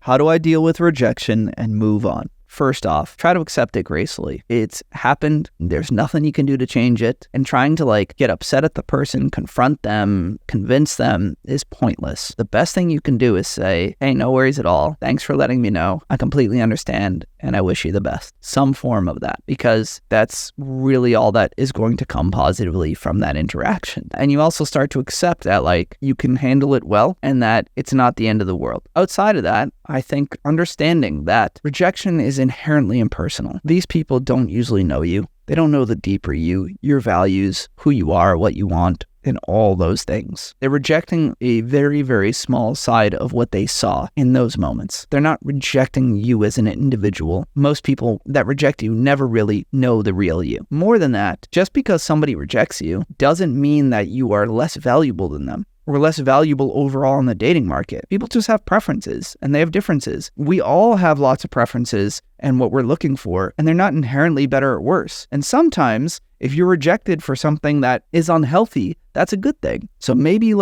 How do I deal with rejection and move on? First off, try to accept it gracefully. It's happened. There's nothing you can do to change it. And trying to get upset at the person, confront them, convince them is pointless. The best thing you can do is say, hey, no worries at all. Thanks for letting me know. I completely understand and I wish you the best. Some form of that, because that's really all that is going to come positively from that interaction. And you also start to accept that you can handle it well and that it's not the end of the world. Outside of that, I think understanding that rejection is inherently impersonal. These people don't usually know you. They don't know the deeper you, your values, who you are, what you want, and all those things. They're rejecting a very, very small side of what they saw in those moments. They're not rejecting you as an individual. Most people that reject you never really know the real you. More than that, just because somebody rejects you doesn't mean that you are less valuable than them, or less valuable overall in the dating market. People just have preferences and they have differences. We all have lots of preferences and what we're looking for, and they're not inherently better or worse. And sometimes if you're rejected for something that is unhealthy, that's a good thing. So maybe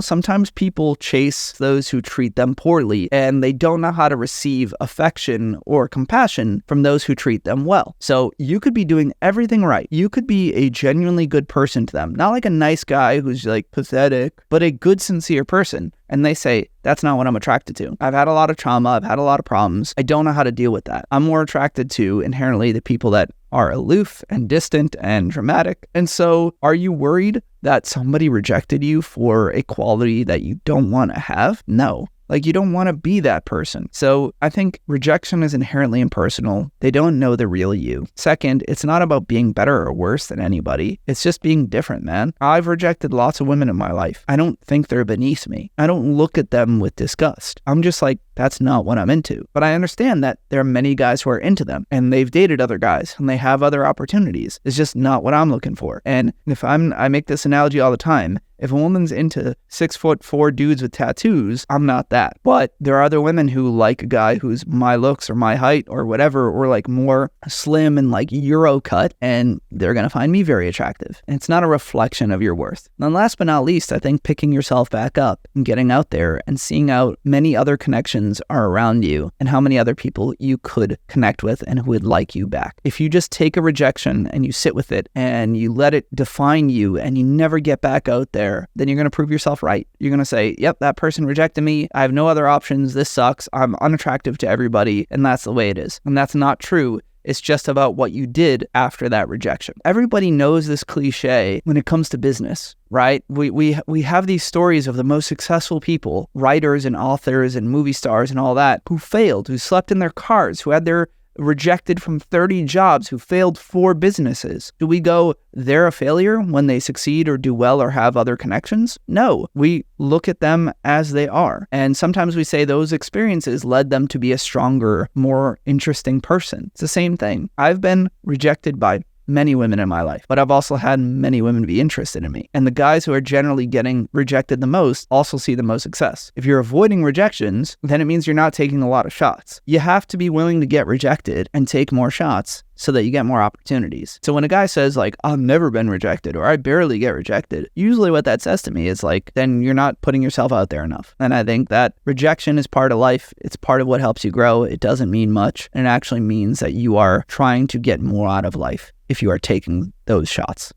sometimes people chase those who treat them poorly and they don't know how to receive affection or compassion from those who treat them well. So you could be doing everything right. You could be a genuinely good person to them. Not like a nice guy who's pathetic, but a good, sincere person. And they say, that's not what I'm attracted to. I've had a lot of trauma. I've had a lot of problems. I don't know how to deal with that. I'm more attracted to inherently the people that are aloof and distant and dramatic. And so are you worried that somebody rejected you for a quality that you don't want to have? No. You don't want to be that person. So I think rejection is inherently impersonal. They don't know the real you. Second, it's not about being better or worse than anybody. It's just being different, man. I've rejected lots of women in my life. I don't think they're beneath me. I don't look at them with disgust. I'm just that's not what I'm into. But I understand that there are many guys who are into them and they've dated other guys and they have other opportunities. It's just not what I'm looking for. And if I make this analogy all the time, if a woman's into 6'4" dudes with tattoos, I'm not that. But there are other women who like a guy who's my looks or my height or whatever, or more slim and Euro cut, and they're going to find me very attractive. And it's not a reflection of your worth. And last but not least, I think picking yourself back up and getting out there and seeing out many other connections are around you and how many other people you could connect with and who would like you back. If you just take a rejection and you sit with it and you let it define you and you never get back out there, then you're going to prove yourself right. You're going to say, yep, that person rejected me. I have no other options. This sucks. I'm unattractive to everybody. And that's the way it is. And that's not true. It's just about what you did after that rejection. Everybody knows this cliche when it comes to business, right? We have these stories of the most successful people, writers and authors and movie stars and all that, who failed, who slept in their cars, who had their rejected from 30 jobs, who failed 4 businesses. Do we go, they're a failure when they succeed or do well or have other connections? No, we look at them as they are. And sometimes we say those experiences led them to be a stronger, more interesting person. It's the same thing. I've been rejected by many women in my life, but I've also had many women be interested in me. And the guys who are generally getting rejected the most also see the most success. If you're avoiding rejections, then it means you're not taking a lot of shots. You have to be willing to get rejected and take more shots so that you get more opportunities. So when a guy says I've never been rejected or I barely get rejected, usually what that says to me is then you're not putting yourself out there enough. And I think that rejection is part of life. It's part of what helps you grow. It doesn't mean much. And it actually means that you are trying to get more out of life if you are taking those shots.